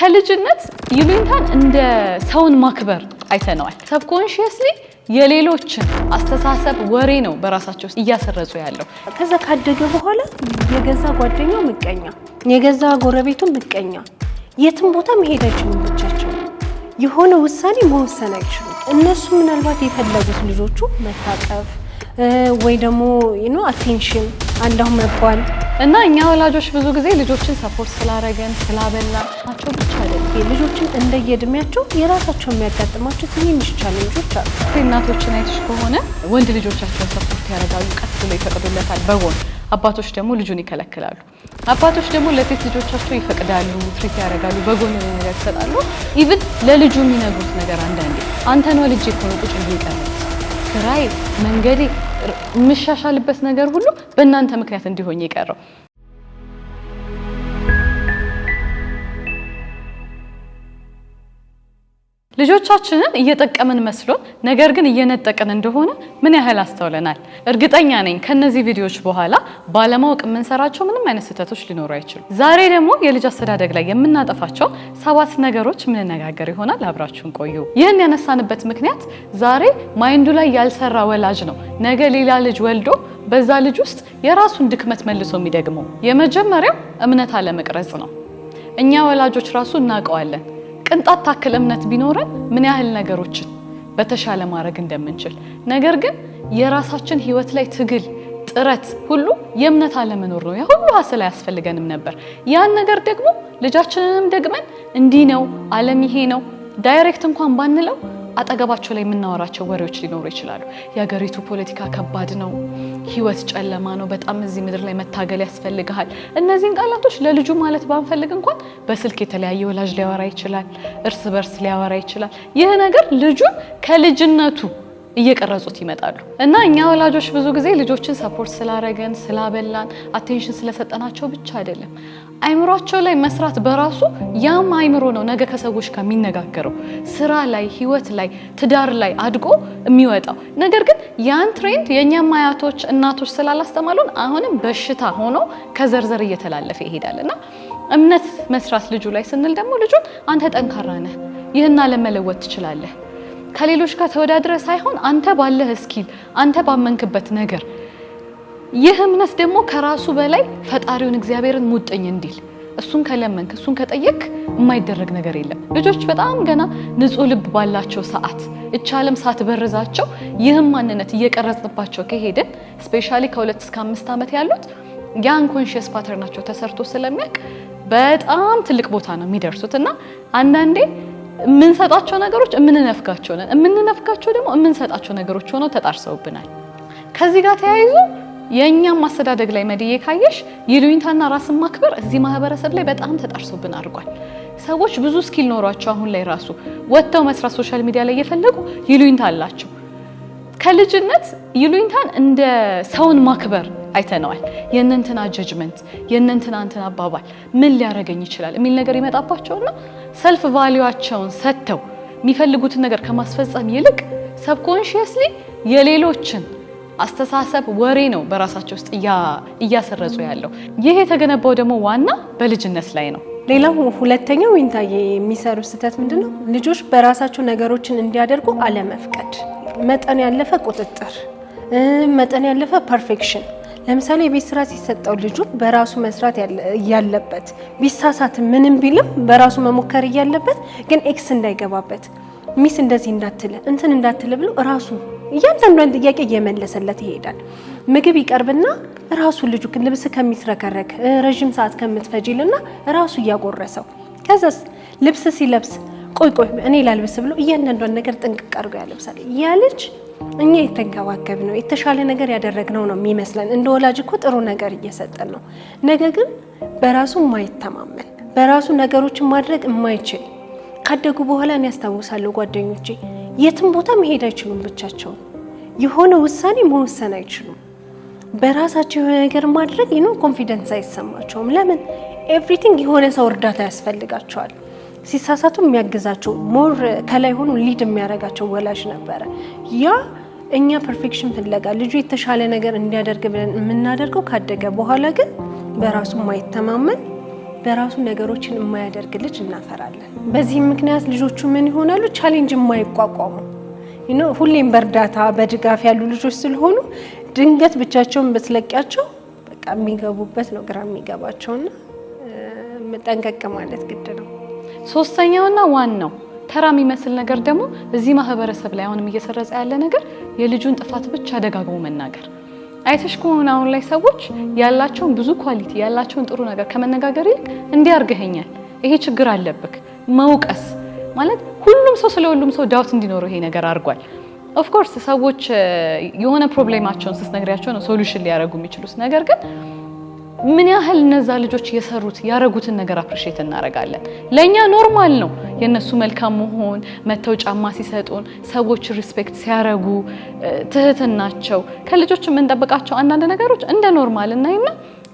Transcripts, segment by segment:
ከልጅነት ይሉኝታን እንደ ሰውን ማክበር አይተነዋል። ሰብኮንሺየስሊ የሌሎችን አስተሳሰብ ወሬ ነው በራሳቸው እያሰረጹ ያለው። ከዛ ካደገ በኋላ የገዛ ጓደኛው ምቀኛ፣ የገዛ ጎረቤቱ ምቀኛ፣ የትም ቦታ መሄድ አይችሉም። ብቻቸው የሆነ ውሳኔ መወሰን አይችሉም። እነሱ ምናልባት የፈለጉት ልጆቹ መታቀፍ ወይ ደግሞ አቴንሽን አንዳው መባል እና እኛ ወላጆች ብዙ ጊዜ ልጆችን ሰፖርት ስላረገን ስላበላናቸው ብቻ አይደለም፣ ልጆችን እንደየእድሜያቸው የራሳቸው የሚያጋጥማቸው ትንሽ ቻሌንጆች አሉ። እናቶችን አይተሽ ከሆነ ወንድ ልጆቻቸውን ሰፖርት ያደርጋሉ፣ ቀስ ብሎ ይፈቅዱለታል በጎን። አባቶች ደግሞ ልጁን ይከለክላሉ። አባቶች ደግሞ ለሴት ልጆቻቸው ይፈቅዳሉ፣ ትሪት ያደርጋሉ፣ በጎን ነገር ይሰጣሉ። ኢቭን ለልጁ የሚነግሩት ነገር አንዳንዴ አንተ ነው ልጅ እኮ ነው ቁጭ ብዬ ቀረጽ ስራዬ መንገዴ የምሻሻልበት ነገር ሁሉ በእናንተ ምክንያት እንዲሆን ይቀረው። ልጆቻችንን እየጠቀምን መስሎን ነገር ግን እየነጠቀን እንደሆነ ምን ያህል አስተውለናል? እርግጠኛ ነኝ ከነዚህ ቪዲዮዎች በኋላ ባለማወቅ የምንሰራቸው ምንም አይነት ስህተቶች ሊኖሩ አይችሉም። ዛሬ ደግሞ የልጅ አስተዳደግ ላይ የምናጠፋቸው 7 ነገሮች የምንነጋገር ይሆናል። አብራችሁን ቆዩ። ይህን ያነሳንበት ምክንያት ዛሬ ማይንዱ ላይ ያልሰራ ወላጅ ነው ነገ ሌላ ልጅ ወልዶ በዛ ልጅ ውስጥ የራሱን ድክመት መልሶ የሚደግመው። የመጀመሪያው እምነት አለመቅረጽ ነው። እኛ ወላጆች ራሱ እናውቀዋለን። ቅንጣት ታክል እምነት ቢኖረን ምን ያህል ነገሮችን በተሻለ ማድረግ እንደምንችል። ነገር ግን የራሳችን ህይወት ላይ ትግል፣ ጥረት ሁሉ የእምነት አለመኖር ነው። ያ ሁሉ ሀስል አያስፈልገንም ነበር። ያን ነገር ደግሞ ልጃችንንም ደግመን እንዲህ ነው ዓለም ይሄ ነው ዳይሬክት እንኳን ባንለው አጠገባቸው ላይ የምናወራቸው ወሬዎች ሊኖሩ ይችላሉ። የሀገሪቱ ፖለቲካ ከባድ ነው፣ ህይወት ጨለማ ነው፣ በጣም እዚህ ምድር ላይ መታገል ያስፈልጋል። እነዚህን ቃላቶች ለልጁ ማለት ባንፈልግ እንኳን በስልክ የተለያየ ወላጅ ሊያወራ ይችላል፣ እርስ በርስ ሊያወራ ይችላል። ይህ ነገር ልጁን ከልጅነቱ እየቀረጹት ይመጣሉ። እና እኛ ወላጆች ብዙ ጊዜ ልጆችን ሰፖርት ስላረገን ስላበላን አቴንሽን ስለሰጠናቸው ብቻ አይደለም፣ አይምሮአቸው ላይ መስራት በራሱ ያም አይምሮ ነው ነገ ከሰዎች ጋር የሚነጋገረው ስራ ላይ፣ ህይወት ላይ፣ ትዳር ላይ አድጎ የሚወጣው። ነገር ግን ያን ትሬንድ የኛም አያቶች እናቶች ስላላስተማሉን አሁንም በሽታ ሆኖ ከዘርዘር እየተላለፈ ይሄዳልና እምነት መስራት ልጁ ላይ ስንል ደግሞ ልጁን አንተ ጠንካራ ነህ፣ ይህን ለመለወጥ ትችላለህ፣ ከሌሎች ጋር ተወዳድረ ሳይሆን አንተ ባለህ ስኪል አንተ ባመንክበት ነገር። ይህ እምነት ደግሞ ከራሱ በላይ ፈጣሪውን እግዚአብሔርን ሙጥኝ እንዲል እሱን ከለመንክ እሱን ከጠየቅ የማይደረግ ነገር የለም። ልጆች በጣም ገና ንጹህ ልብ ባላቸው ሰዓት እቻለም ሳትበርዛቸው ይህም ማንነት እየቀረጽንባቸው ከሄድን ስፔሻሊ ከ2 እስከ 5 ዓመት ያሉት የአንኮንሺየስ ፓተርናቸው ተሰርቶ ስለሚያውቅ በጣም ትልቅ ቦታ ነው የሚደርሱት። እና አንዳንዴ የምንሰጣቸው ነገሮች የምንነፍጋቸው ነን፣ የምንነፍጋቸው ደግሞ የምንሰጣቸው ነገሮች ሆነው ተጣርሰውብናል። ከዚህ ጋር ተያይዞ የኛም ማስተዳደግ ላይ መድዬ ካየሽ ይሉኝታና ራስን ማክበር እዚህ ማህበረሰብ ላይ በጣም ተጣርሶብን አድርጓል። ሰዎች ብዙ ስኪል ኖሯቸው አሁን ላይ ራሱ ወጥተው መስራት ሶሻል ሚዲያ ላይ እየፈለጉ ይሉኝታ አላቸው። ከልጅነት ይሉኝታን እንደ ሰውን ማክበር አይተነዋል። የእነንትና ጀጅመንት የእነንትና አባባል ምን ሊያረገኝ ይችላል የሚል ነገር ይመጣባቸውና ሰልፍ ቫልዩአቸውን ሰጥተው የሚፈልጉትን ነገር ከማስፈጸም ይልቅ ሰብኮንሺየስሊ የሌሎችን አስተሳሰብ ወሬ ነው በራሳቸው ውስጥ እያሰረጹ ያለው። ይሄ የተገነባው ደግሞ ዋና በልጅነት ላይ ነው። ሌላው ሁለተኛው ወይንታዬ የሚሰሩ ስህተት ምንድነው? ልጆች በራሳቸው ነገሮችን እንዲያደርጉ አለመፍቀድ፣ መጠን ያለፈ ቁጥጥር፣ መጠን ያለፈ ፐርፌክሽን። ለምሳሌ የቤት ስራ ሲሰጠው ልጁ በራሱ መስራት ያለበት ቢሳሳት ምንም ቢልም በራሱ መሞከር ያለበት ግን ኤክስ እንዳይገባበት፣ ሚስ እንደዚህ እንዳትል እንትን እንዳትል ብሎ ራሱ እያንዳንዱን ጥያቄ እየመለሰለት ይሄዳል። ምግብ ይቀርብና ራሱ ልጁ ልብስ ከሚትረከረክ ረጅም ሰዓት ከምትፈጂልና ራሱ እያጎረሰው ከዛስ ልብስ ሲለብስ ቆይ እኔ ላልብስ ብሎ እያንዳንዱን ነገር ጥንቅቅ አድርጎ ያለብሳል። ያ ልጅ እኛ የተንከባከብ ነው የተሻለ ነገር ያደረግነው ነው የሚመስለን። እንደ ወላጅ እኮ ጥሩ ነገር እየሰጠን ነው። ነገር ግን በራሱ የማይተማመን በራሱ ነገሮችን ማድረግ የማይችል ካደጉ በኋላ እኔ ያስታውሳለሁ ጓደኞቼ የትም ቦታ መሄድ አይችሉም። ብቻቸውን የሆነ ውሳኔ መወሰን አይችሉም። በራሳቸው የሆነ ነገር ማድረግ ኮንፊደንስ አይሰማቸውም። ለምን? ኤቭሪቲንግ የሆነ ሰው እርዳታ ያስፈልጋቸዋል። ሲሳሳቱ የሚያግዛቸው ሞር ከላይ ሆኖ ሊድ የሚያደርጋቸው ወላጅ ነበረ። ያ እኛ ፐርፌክሽን ፍለጋ ልጁ የተሻለ ነገር እንዲያደርግ ብለን የምናደርገው ካደገ በኋላ ግን በራሱ ማይተማመን በራሱ ነገሮችን የማያደርግ ልጅ እናፈራለን። በዚህም ምክንያት ልጆቹ ምን ይሆናሉ? ቻሌንጅ የማይቋቋሙ ሁሌም በእርዳታ በድጋፍ ያሉ ልጆች ስለሆኑ ድንገት ብቻቸውን በትለቂያቸው በቃ የሚገቡበት ነው ግራ የሚገባቸውና መጠንቀቅ ማለት ግድ ነው። ሶስተኛውና ዋናው ተራ የሚመስል ነገር ደግሞ እዚህ ማህበረሰብ ላይ አሁንም እየሰረጸ ያለ ነገር የልጁን ጥፋት ብቻ ደጋግሞ መናገር። አይተሽ ከሆነ አሁን ላይ ሰዎች ያላቸውን ብዙ ኳሊቲ ያላቸውን ጥሩ ነገር ከመነጋገር ይልቅ እንዲያርገኛል ይሄ ችግር አለብክ መውቀስ ማለት ሁሉም ሰው ስለ ሁሉም ሰው ዳውት እንዲኖረው ይሄ ነገር አድርጓል። ኦፍ ኮርስ ሰዎች የሆነ ፕሮብሌማቸውን ስትነግሪያቸው ነው ሶሉሽን ሊያደርጉ የሚችሉት። ነገር ግን ምን ያህል እነዛ ልጆች የሰሩት ያረጉትን ነገር አፕሪሺየት እናደርጋለን። ለኛ ኖርማል ነው የነሱ መልካም መሆን፣ መተው ጫማ ሲሰጡን፣ ሰዎች ሪስፔክት ሲያረጉ፣ ትህትናቸው ከልጆች የምንጠብቃቸው አንዳንድ ነገሮች እንደ ኖርማል እናይና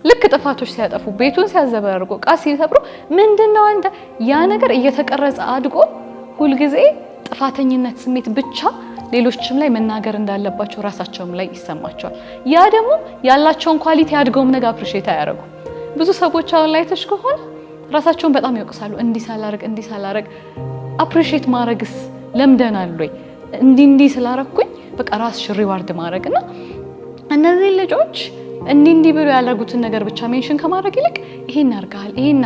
ልክ ጥፋቶች ሲያጠፉ ቤቱን ሲያዘበርቁ ዕቃ ሲሰብሩ ምንድነው አንተ ያ ነገር እየተቀረጸ አድጎ ሁልጊዜ ጥፋተኝነት ስሜት ብቻ ሌሎችም ላይ መናገር እንዳለባቸው ራሳቸውም ላይ ይሰማቸዋል። ያ ደግሞ ያላቸውን ኳሊቲ አድገውም ነገ አፕሪሺየት አያደርጉ። ብዙ ሰዎች አሁን ላይ ተሽ ከሆነ ራሳቸውን በጣም ይወቅሳሉ። እንዲህ ሳላረግ አፕሪሺየት ማድረግስ ለምደናል ወይ እንዲህ ስላረኩኝ በቃ ራስሽ ሪዋርድ ማድረግና እነዚህ ልጆች እንዲህ ብሎ ያደረጉትን ነገር ብቻ ሜንሽን ከማድረግ ይልቅ ይሄን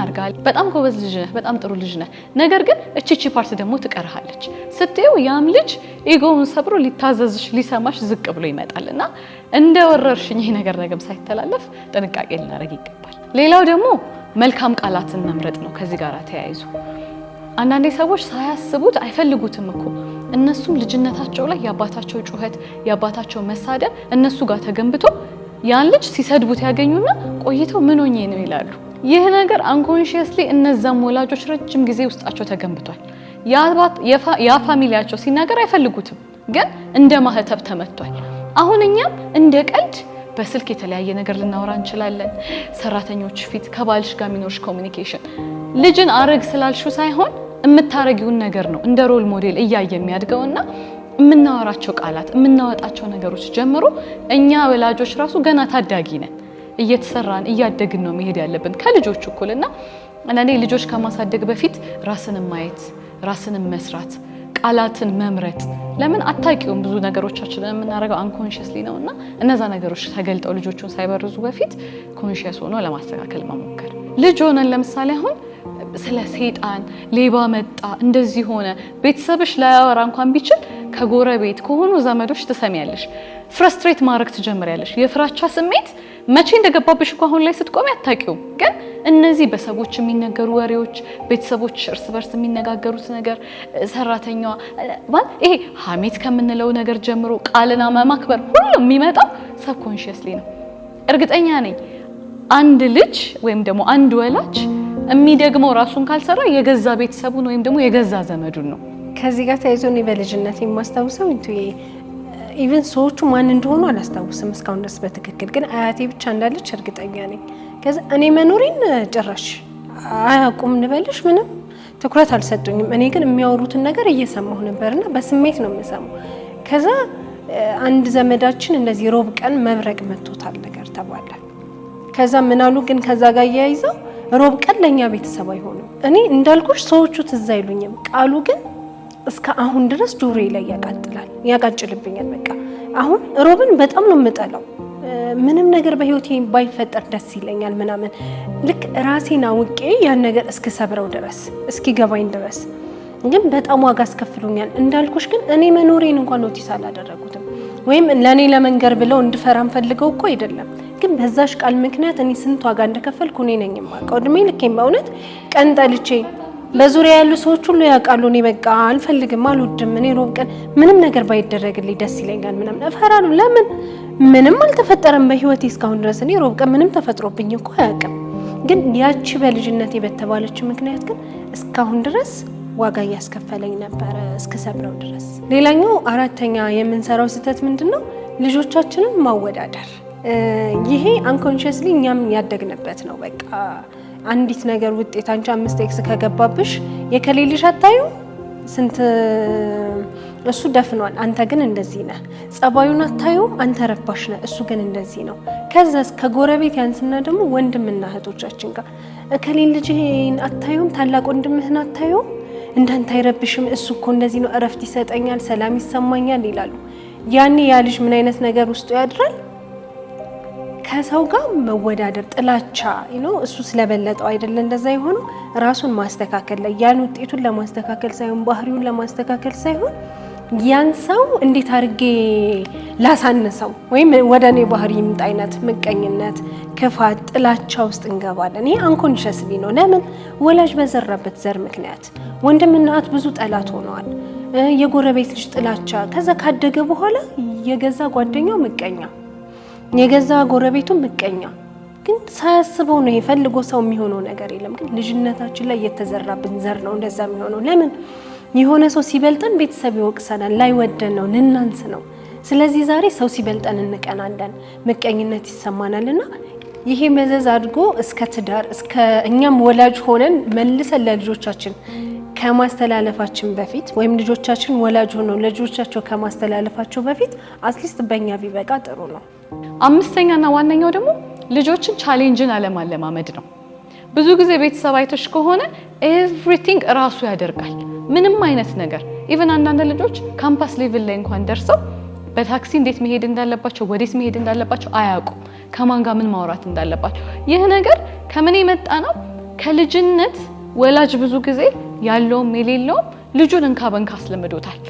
አርጋል በጣም ጎበዝ ልጅ ነህ፣ በጣም ጥሩ ልጅ ነህ፣ ነገር ግን እቺ ፓርት ደግሞ ትቀርሃለች ስትይው ያም ልጅ ኢጎውን ሰብሮ ሊታዘዝሽ ሊሰማሽ ዝቅ ብሎ ይመጣልና እንደ ወረርሽኝ ይሄ ነገር ነገም ሳይተላለፍ ጥንቃቄ ልናደርግ ይገባል። ሌላው ደግሞ መልካም ቃላትን መምረጥ ነው። ከዚህ ጋር ተያይዞ አንዳንዴ ሰዎች ሳያስቡት አይፈልጉትም እኮ እነሱም ልጅነታቸው ላይ የአባታቸው ጩኸት የአባታቸው መሳደብ እነሱ ጋር ተገንብቶ ያን ልጅ ሲሰድቡት ያገኙና ቆይተው ምን ሆኜ ነው ይላሉ። ይህ ነገር አንኮንሺየስሊ እነዛም ወላጆች ረጅም ጊዜ ውስጣቸው ተገንብቷል። ያ ፋሚሊያቸው ሲናገር አይፈልጉትም፣ ግን እንደ ማህተብ ተመቷል። አሁን እኛም እንደ ቀልድ በስልክ የተለያየ ነገር ልናወራ እንችላለን። ሰራተኞች ፊት ከባልሽ ጋር የሚኖርሽ ኮሚኒኬሽን ልጅን አረግ ስላልሹ ሳይሆን የምታረጊውን ነገር ነው እንደ ሮል ሞዴል እያየ የሚያድገውና የምናወራቸው ቃላት የምናወጣቸው ነገሮች ጀምሮ እኛ ወላጆች ራሱ ገና ታዳጊ ነን፣ እየተሰራን እያደግን ነው መሄድ ያለብን ከልጆች እኩልና አንዳንዴ ልጆች ከማሳደግ በፊት ራስን ማየት፣ ራስን መስራት፣ ቃላትን መምረጥ ለምን አታውቂውም ብዙ ነገሮቻችንን የምናደርገው አንኮንሺየስሊ ነውና እነዛ ነገሮች ተገልጠው ልጆቹን ሳይበርዙ በፊት ኮንሺየስ ሆኖ ለማስተካከል መሞከር። ልጅ ሆነን ለምሳሌ አሁን ስለ ሰይጣን ሌባ መጣ እንደዚህ ሆነ ቤተሰብሽ ላያወራ እንኳን ቢችል ከጎረቤት ከሆኑ ዘመዶች ትሰሚያለሽ፣ ፍረስትሬት ማድረግ ትጀምሪያለሽ። የፍራቻ ስሜት መቼ እንደገባብሽ እንኳን አሁን ላይ ስትቆሚ አታውቂውም። ግን እነዚህ በሰዎች የሚነገሩ ወሬዎች፣ ቤተሰቦች እርስ በርስ የሚነጋገሩት ነገር፣ ሰራተኛዋ ይሄ ሀሜት ከምንለው ነገር ጀምሮ ቃልና ማክበር ሁሉ የሚመጣው ሰብኮንሺየስሊ ነው። እርግጠኛ ነኝ አንድ ልጅ ወይም ደግሞ አንድ ወላጅ የሚደግመው ራሱን ካልሰራ የገዛ ቤተሰቡን ወይም ደግሞ የገዛ ዘመዱን ነው። ከዚህ ጋር ተያይዞ እኔ በልጅነት የማስታውሰው ኢቨን ሰዎቹ ማን እንደሆኑ አላስታውስም እስካሁን ድረስ በትክክል ግን አያቴ ብቻ እንዳለች እርግጠኛ ነኝ። ከዛ እኔ መኖሬን ጭራሽ አያውቁም እንበልሽ ምንም ትኩረት አልሰጡኝም። እኔ ግን የሚያወሩትን ነገር እየሰማሁ ነበርና በስሜት ነው የምሰማው። ከዛ አንድ ዘመዳችን እንደዚህ ሮብ ቀን መብረቅ መጥቶታል ነገር ተባለ። ከዛ ምን አሉ ግን ከዛ ጋር ያይዘው ሮብ ቀን ለኛ ቤተሰብ አይሆንም። እኔ እንዳልኩሽ ሰዎቹ ትዝ አይሉኝም፣ ቃሉ ግን እስከ አሁን ድረስ ጆሮዬ ላይ ያቃጭልብኛል። በቃ አሁን ሮብን በጣም ነው የምጠላው። ምንም ነገር በህይወቴ ባይፈጠር ደስ ይለኛል ምናምን ልክ ራሴን አውቄ ያን ነገር እስከሰብረው ድረስ እስኪገባኝ ድረስ ግን በጣም ዋጋ አስከፍሎኛል። እንዳልኩሽ ግን እኔ መኖሬን እንኳን ኖቲስ አላደረጉትም ወይም ለኔ ለመንገር ብለው እንድፈራም ፈልገው እኮ አይደለም። ግን በዛሽ ቃል ምክንያት እኔ ስንት ዋጋ እንደከፈልኩ እኔ ነኝ የማውቀው። እድሜ ልኬን በእውነት ቀን ጠልቼ በዙሪያ ያሉ ሰዎች ሁሉ ያውቃሉ። እኔ በቃ አልፈልግም፣ አልወድም። እኔ ሮብ ቀን ምንም ነገር ባይደረግልኝ ደስ ይለኛል ምናምን እፈራለሁ። ለምን ምንም አልተፈጠረም በህይወቴ እስካሁን ድረስ። እኔ ሮብ ቀን ምንም ተፈጥሮብኝ እኮ አያውቅም። ግን ያቺ በልጅነቴ በተባለች ምክንያት ግን እስካሁን ድረስ ዋጋ እያስከፈለኝ ነበረ እስከሰብረው ድረስ። ሌላኛው አራተኛ የምንሰራው ስህተት ምንድነው? ልጆቻችንን ማወዳደር። ይሄ አንኮንሺየስሊ እኛም ያደግንበት ነው። በቃ አንዲት ነገር ውጤት አንቺ 5x ከገባብሽ የከሌ ልጅ አታዩ ስንት እሱ ደፍኗል፣ አንተ ግን እንደዚህ ነህ። ጸባዩን አታዩም፣ አንተ ረባሽ ነህ፣ እሱ ግን እንደዚህ ነው። ከዛስ ከጎረቤት ያንስና ደግሞ ወንድምና እህቶቻችን ጋር እከሌን ልጅህን አታዩም፣ ታላቅ ወንድምህን አታዩም፣ እንዳንተ አይረብሽም፣ እሱ እኮ እንደዚህ ነው፣ እረፍት ይሰጠኛል፣ ሰላም ይሰማኛል ይላሉ። ያኔ ያ ልጅ ምን አይነት ነገር ውስጡ ያድራል? ከሰው ጋር መወዳደር፣ ጥላቻ እሱ ስለበለጠው አይደለ እንደዛ የሆነው ራሱን ማስተካከል ላይ ያን ውጤቱን ለማስተካከል ሳይሆን ባህሪውን ለማስተካከል ሳይሆን ያን ሰው እንዴት አድርጌ ላሳንሰው ወይም ወደ እኔ ባህሪ ይምጣ አይነት ምቀኝነት፣ ክፋት፣ ጥላቻ ውስጥ እንገባለን። ይሄ አንኮንሸስሊ ነው። ለምን? ወላጅ በዘራበት ዘር ምክንያት ወንድምና እህት ብዙ ጠላት ሆነዋል። የጎረቤት ልጅ ጥላቻ፣ ከዛ ካደገ በኋላ የገዛ ጓደኛው ምቀኛ፣ የገዛ ጎረቤቱ ምቀኛ። ግን ሳያስበው ነው የፈልጎ ሰው የሚሆነው ነገር የለም። ግን ልጅነታችን ላይ የተዘራብን ዘር ነው እንደዛ የሚሆነው። ለምን? የሆነ ሰው ሲበልጠን ቤተሰብ ይወቅሰናል፣ ላይወደን ነው፣ ልናንስ ነው። ስለዚህ ዛሬ ሰው ሲበልጠን እንቀናለን፣ ምቀኝነት ይሰማናልና ይሄ መዘዝ አድጎ እስከ ትዳር እስከ እኛም ወላጅ ሆነን መልሰን ለልጆቻችን ከማስተላለፋችን በፊት ወይም ልጆቻችን ወላጅ ሆነው ለልጆቻቸው ከማስተላለፋቸው በፊት አትሊስት በእኛ ቢበቃ ጥሩ ነው። አምስተኛና ዋነኛው ደግሞ ልጆችን ቻሌንጅን አለማለማመድ ነው። ብዙ ጊዜ ቤተሰብ አይተሽ ከሆነ ኤቭሪቲንግ እራሱ ያደርጋል። ምንም አይነት ነገር ኢቭን አንዳንድ ልጆች ካምፓስ ሌቭል ላይ እንኳን ደርሰው በታክሲ እንዴት መሄድ እንዳለባቸው ወዴት መሄድ እንዳለባቸው አያውቁም። ከማን ጋር ምን ማውራት እንዳለባቸው። ይህ ነገር ከምን የመጣ ነው? ከልጅነት ወላጅ ብዙ ጊዜ ያለውም የሌለውም ልጁን እንካ በንካ አስለምዶታል።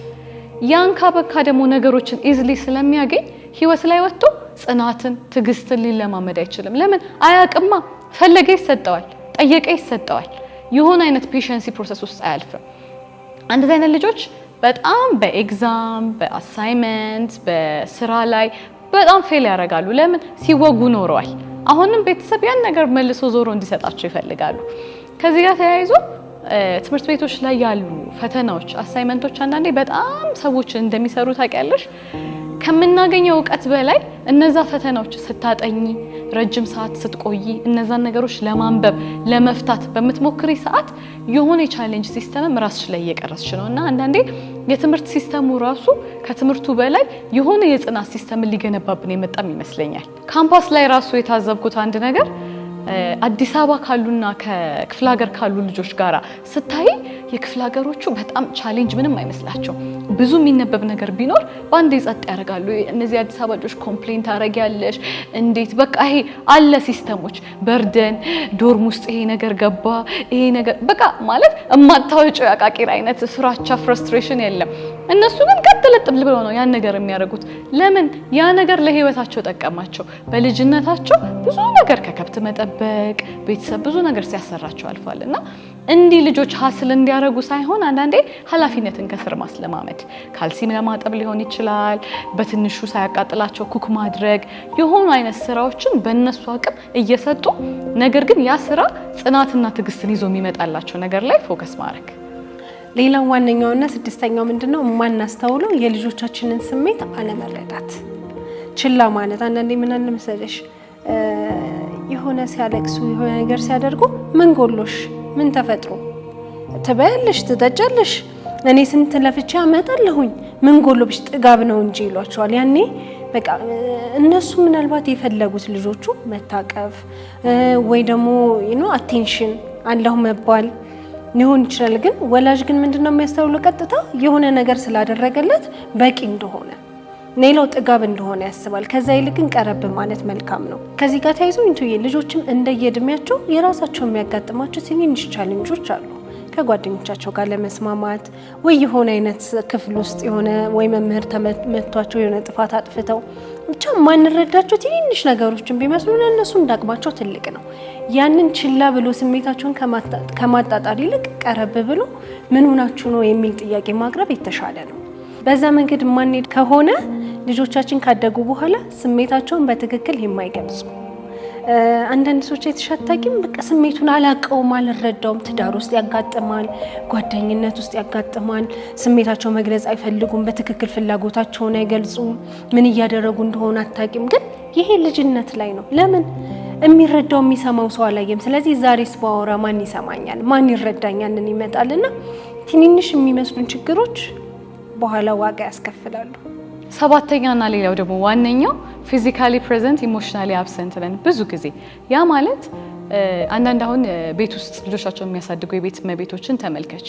ያን ካበካ ደግሞ ነገሮችን ኢዝሊ ስለሚያገኝ ህይወት ላይ ወጥቶ ጽናትን፣ ትዕግስትን ሊለማመድ አይችልም። ለምን? አያውቅማ። ፈለገ ይሰጠዋል፣ ጠየቀ ይሰጠዋል። የሆነ አይነት ፔሸንሲ ፕሮሰስ ውስጥ አያልፍም። አንድ አይነት ልጆች በጣም በኤግዛም፣ በአሳይመንት፣ በስራ ላይ በጣም ፌል ያደርጋሉ። ለምን? ሲወጉ ኖረዋል። አሁንም ቤተሰብ ያን ነገር መልሶ ዞሮ እንዲሰጣቸው ይፈልጋሉ። ከዚህ ጋር ተያይዞ ትምህርት ቤቶች ላይ ያሉ ፈተናዎች፣ አሳይመንቶች አንዳንዴ በጣም ሰዎች እንደሚሰሩ ታውቂያለሽ። ከምናገኘው እውቀት በላይ እነዛ ፈተናዎች ስታጠኚ፣ ረጅም ሰዓት ስትቆይ፣ እነዛን ነገሮች ለማንበብ ለመፍታት በምትሞክሪ ሰዓት የሆነ የቻሌንጅ ሲስተምም ራስሽ ላይ እየቀረስሽ ነው እና አንዳንዴ የትምህርት ሲስተሙ ራሱ ከትምህርቱ በላይ የሆነ የጽናት ሲስተምን ሊገነባብን የመጣም ይመስለኛል። ካምፓስ ላይ ራሱ የታዘብኩት አንድ ነገር አዲስ አበባ ካሉና ከክፍለ ሀገር ካሉ ልጆች ጋራ ስታይ የክፍለ ሀገሮቹ በጣም ቻሌንጅ ምንም አይመስላቸው። ብዙ የሚነበብ ነገር ቢኖር በአንዴ ጸጥ ያደርጋሉ። እነዚህ አዲስ አበባ ልጆች ኮምፕሌንት ታደርጊያለሽ እንዴት በቃ ይሄ አለ ሲስተሞች፣ በርደን ዶርም ውስጥ ይሄ ነገር ገባ፣ ይሄ ነገር በቃ ማለት እማታወጪው ያቃቂር አይነት ፍራቻ፣ ፍረስትሬሽን የለም። እነሱ ግን ቀጥለጥ ብለው ነው ያን ነገር የሚያደርጉት። ለምን? ያ ነገር ለህይወታቸው ጠቀማቸው። በልጅነታቸው ብዙ ነገር ከከብት መጠበቅ ቤተሰብ ብዙ ነገር ሲያሰራቸው አልፏልና እንዲህ ልጆች ሀስል እንዲያደርጉ ሳይሆን አንዳንዴ ኃላፊነትን ከስር ማስለማመድ፣ ካልሲም ለማጠብ ሊሆን ይችላል፣ በትንሹ ሳያቃጥላቸው ኩክ ማድረግ፣ የሆኑ አይነት ስራዎችን በእነሱ አቅም እየሰጡ ነገር ግን ያ ስራ ጽናትና ትዕግስትን ይዞ የሚመጣላቸው ነገር ላይ ፎከስ ማድረግ። ሌላው ዋነኛውና ስድስተኛው ምንድነው? የማናስተውለው የልጆቻችንን ስሜት አለመረዳት፣ ችላ ማለት። አንዳንዴ ምን አለ መሰለሽ የሆነ ሲያለቅሱ የሆነ ነገር ሲያደርጉ ምን ጎሎሽ፣ ምን ተፈጥሮ ትበያለሽ፣ ትጠጫለሽ፣ እኔ ስንት ለፍቻ አመጣለሁኝ፣ ምን ጎሎብሽ፣ ጥጋብ ነው እንጂ ይሏቸዋል። ያኔ በቃ እነሱ ምናልባት የፈለጉት ልጆቹ መታቀፍ ወይ ደግሞ አቴንሽን አለሁ መባል ሊሆን ይችላል። ግን ወላጅ ግን ምንድነው የሚያስተውለው? ቀጥታ የሆነ ነገር ስላደረገለት በቂ እንደሆነ ሌላው ጥጋብ እንደሆነ ያስባል። ከዛ ይልቅ ግን ቀረብ ማለት መልካም ነው። ከዚህ ጋር ተያይዞ ልጆችም እንደየእድሜያቸው የራሳቸው የሚያጋጥማቸው ትንንሽ ቻሌንጆች አሉ። ከጓደኞቻቸው ጋር ለመስማማት ወይ የሆነ አይነት ክፍል ውስጥ የሆነ ወይ መምህር ተመቷቸው የሆነ ጥፋት አጥፍተው ብቻ ማንረዳቸው ትንንሽ ነገሮችን ቢመስሉ ለእነሱ እንዳቅማቸው ትልቅ ነው። ያንን ችላ ብሎ ስሜታቸውን ከማጣጣር ይልቅ ቀረብ ብሎ ምን ሆናችሁ ነው የሚል ጥያቄ ማቅረብ የተሻለ ነው። በዛ መንገድ ማንሄድ ከሆነ ልጆቻችን ካደጉ በኋላ ስሜታቸውን በትክክል የማይገልጹ አንዳንድ ሰዎች የተሻታቂም በቃ ስሜቱን አላቀውም፣ አልረዳውም። ትዳር ውስጥ ያጋጥማል፣ ጓደኝነት ውስጥ ያጋጥማል። ስሜታቸው መግለጽ አይፈልጉም፣ በትክክል ፍላጎታቸውን አይገልጹም። ምን እያደረጉ እንደሆነ አታቂም። ግን ይሄ ልጅነት ላይ ነው። ለምን? የሚረዳው የሚሰማው ሰው አላየም። ስለዚህ ዛሬስ ባወራ ማን ይሰማኛል፣ ማን ይረዳኛል ይመጣልና ትንንሽ የሚመስሉን ችግሮች በኋላ ዋጋ ያስከፍላሉ። ሰባተኛና ሌላው ደግሞ ዋነኛው ፊዚካሊ ፕሬዘንት ኢሞሽናሊ አብሰንት ነን ብዙ ጊዜ። ያ ማለት አንዳንድ አሁን ቤት ውስጥ ልጆቻቸውን የሚያሳድጉ የቤት እመቤቶችን ተመልከች።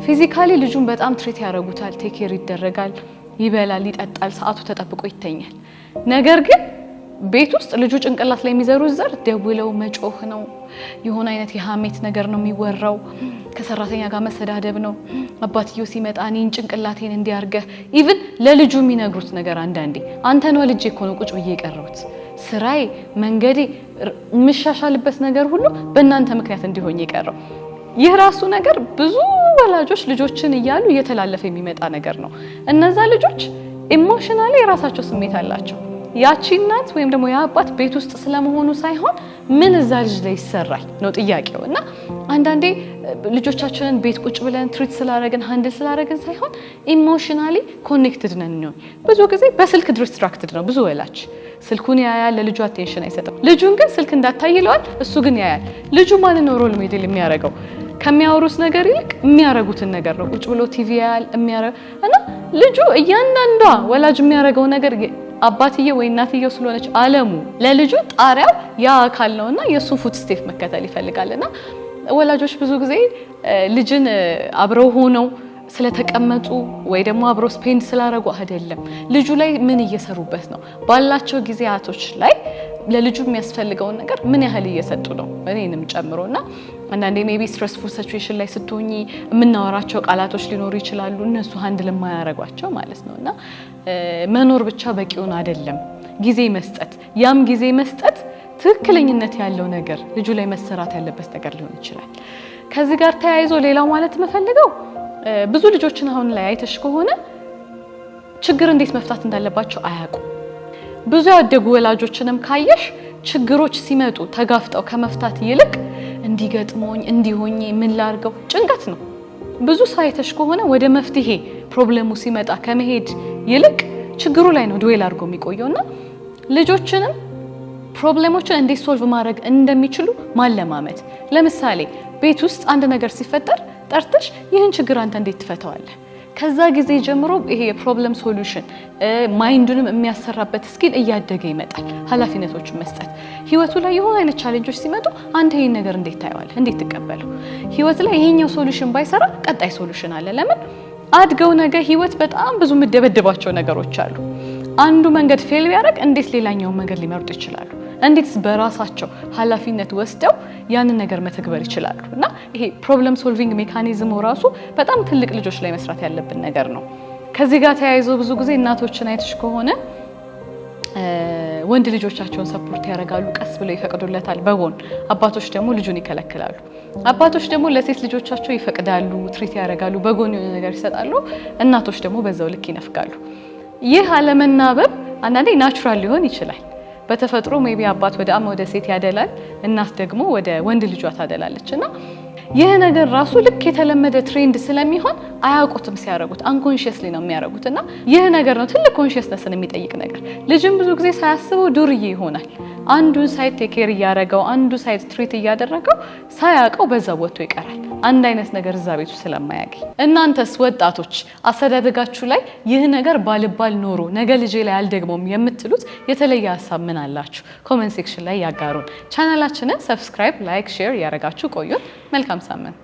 ፊዚካሊ ልጁን በጣም ትሪት ያደርጉታል፣ ቴክ ኬር ይደረጋል፣ ይበላል፣ ይጠጣል፣ ሰዓቱ ተጠብቆ ይተኛል። ነገር ግን ቤት ውስጥ ልጁ ጭንቅላት ላይ የሚዘሩት ዘር ደውለው መጮህ ነው፣ የሆነ አይነት የሀሜት ነገር ነው የሚወራው፣ ከሰራተኛ ጋር መሰዳደብ ነው። አባትየው ሲመጣ እኔን ጭንቅላቴን እንዲያርገህ ኢቭን ለልጁ የሚነግሩት ነገር አንዳንዴ አንተን ወልጄ እኮ ነው ቁጭ ብዬ የቀረሁት፣ ስራዬ፣ መንገዴ፣ የምሻሻልበት ነገር ሁሉ በእናንተ ምክንያት እንዲሆን የቀረው። ይህ ራሱ ነገር ብዙ ወላጆች ልጆችን እያሉ እየተላለፈ የሚመጣ ነገር ነው። እነዛ ልጆች ኢሞሽናሊ የራሳቸው ስሜት አላቸው። ያቺ እናት ወይም ደግሞ ያ አባት ቤት ውስጥ ስለመሆኑ ሳይሆን ምን እዛ ልጅ ላይ ይሰራል ነው ጥያቄው። እና አንዳንዴ ልጆቻችንን ቤት ቁጭ ብለን ትሪት ስላረግን ሃንድል ስላረግን ሳይሆን ኢሞሽናሊ ኮኔክትድ ነን ነው። ብዙ ጊዜ በስልክ ዲስትራክትድ ነው ብዙ ወላጅ። ስልኩን ያያል፣ ለልጁ አቴንሽን አይሰጥም። ልጁን ግን ስልክ እንዳታይ ይለዋል፣ እሱ ግን ያያል። ልጁ ማንን ነው ሮል ሞዴል የሚያረገው? ከሚያወሩት ነገር ይልቅ የሚያረጉትን ነገር ነው። ቁጭ ብሎ ቲቪ ያያል የሚያረግ እና ልጁ እያንዳንዷ ወላጅ የሚያረገው ነገር አባትየው ወይ እናትየው ስለሆነች ዓለሙ ለልጁ ጣሪያው ያ አካል ነውና የሱን ፉት ስቴፕ መከተል ይፈልጋልና ወላጆች ብዙ ጊዜ ልጅን አብረው ሆነው ስለተቀመጡ ወይ ደግሞ አብረው ስፔንድ ስላረጉ አይደለም፣ ልጁ ላይ ምን እየሰሩበት ነው፣ ባላቸው ጊዜያቶች ላይ ለልጁ የሚያስፈልገውን ነገር ምን ያህል እየሰጡ ነው፣ እኔንም ጨምሮና አንዳንዴ ሜቢ ስትረስፉል ሲቹዌሽን ላይ ስትሆኚ የምናወራቸው ቃላቶች ሊኖሩ ይችላሉ፣ እነሱ ሃንድል የማያረጓቸው ማለት ነውና መኖር ብቻ በቂውን አይደለም፣ ጊዜ መስጠት፣ ያም ጊዜ መስጠት ትክክለኝነት ያለው ነገር ልጁ ላይ መሰራት ያለበት ነገር ሊሆን ይችላል። ከዚህ ጋር ተያይዞ ሌላው ማለት የምፈልገው ብዙ ልጆችን አሁን ላይ አይተሽ ከሆነ ችግር እንዴት መፍታት እንዳለባቸው አያውቁም። ብዙ ያደጉ ወላጆችንም ካየሽ ችግሮች ሲመጡ ተጋፍጠው ከመፍታት ይልቅ እንዲገጥሞኝ እንዲሆኝ ምን ላርገው ጭንቀት ነው። ብዙ ሳይተሽ ከሆነ ወደ መፍትሄ ፕሮብሌሙ ሲመጣ ከመሄድ ይልቅ ችግሩ ላይ ነው ድዌል አድርጎ የሚቆየውና ልጆችንም ፕሮብሌሞችን እንዴት ሶልቭ ማድረግ እንደሚችሉ ማለማመድ። ለምሳሌ ቤት ውስጥ አንድ ነገር ሲፈጠር ጠርተሽ ይህን ችግር አንተ እንዴት ትፈታዋለህ? ከዛ ጊዜ ጀምሮ ይሄ የፕሮብለም ሶሉሽን ማይንዱንም የሚያሰራበት ስኪል እያደገ ይመጣል። ኃላፊነቶችን መስጠት፣ ህይወቱ ላይ የሆነ አይነት ቻሌንጆች ሲመጡ አንተ ይሄን ነገር እንዴት ታየዋለህ? እንዴት ትቀበለው? ህይወት ላይ ይሄኛው ሶሉሽን ባይሰራ ቀጣይ ሶሉሽን አለ። ለምን አድገው ነገ ህይወት በጣም ብዙ የምደበድባቸው ነገሮች አሉ። አንዱ መንገድ ፌል ቢያደርግ እንዴት ሌላኛውን መንገድ ሊመርጡ ይችላሉ? እንዴት በራሳቸው ኃላፊነት ወስደው ያንን ነገር መተግበር ይችላሉ? እና ይሄ ፕሮብለም ሶልቪንግ ሜካኒዝሙ ራሱ በጣም ትልቅ ልጆች ላይ መስራት ያለብን ነገር ነው። ከዚህ ጋር ተያይዞ ብዙ ጊዜ እናቶችን አይተሽ ከሆነ ወንድ ልጆቻቸውን ሰፖርት ያደርጋሉ፣ ቀስ ብለው ይፈቅዱለታል በጎን። አባቶች ደግሞ ልጁን ይከለክላሉ። አባቶች ደግሞ ለሴት ልጆቻቸው ይፈቅዳሉ፣ ትሪት ያደርጋሉ፣ በጎን የሆነ ነገር ይሰጣሉ። እናቶች ደግሞ በዛው ልክ ይነፍጋሉ። ይህ አለመናበብ አንዳንዴ ናቹራል ሊሆን ይችላል። በተፈጥሮ ሜቢ አባት ወደ ሴት ያደላል፣ እናት ደግሞ ወደ ወንድ ልጇ ታደላለች እና ይህ ነገር ራሱ ልክ የተለመደ ትሬንድ ስለሚሆን አያውቁትም። ሲያረጉት አንኮንሺየስሊ ነው የሚያረጉት እና ይህ ነገር ነው ትልቅ ኮንሺየስነስን የሚጠይቅ ነገር። ልጅም ብዙ ጊዜ ሳያስበው ዱርዬ ይሆናል። አንዱን ሳይድ ቴክ ኬር እያደረገው አንዱ ሳይድ ትሪት እያደረገው ሳያውቀው በዛ ወጥቶ ይቀራል። አንድ አይነት ነገር እዛ ቤቱ ስለማያገኝ። እናንተስ ወጣቶች አስተዳደጋችሁ ላይ ይህ ነገር ባልባል ኖሮ ነገ ልጄ ላይ አልደግሞም የምትሉት የተለየ ሀሳብ ምን አላችሁ? ኮሜንት ሴክሽን ላይ ያጋሩን። ቻናላችንን ሰብስክራይብ፣ ላይክ፣ ሼር ያደረጋችሁ ቆዩን። መልካም ሳምንት።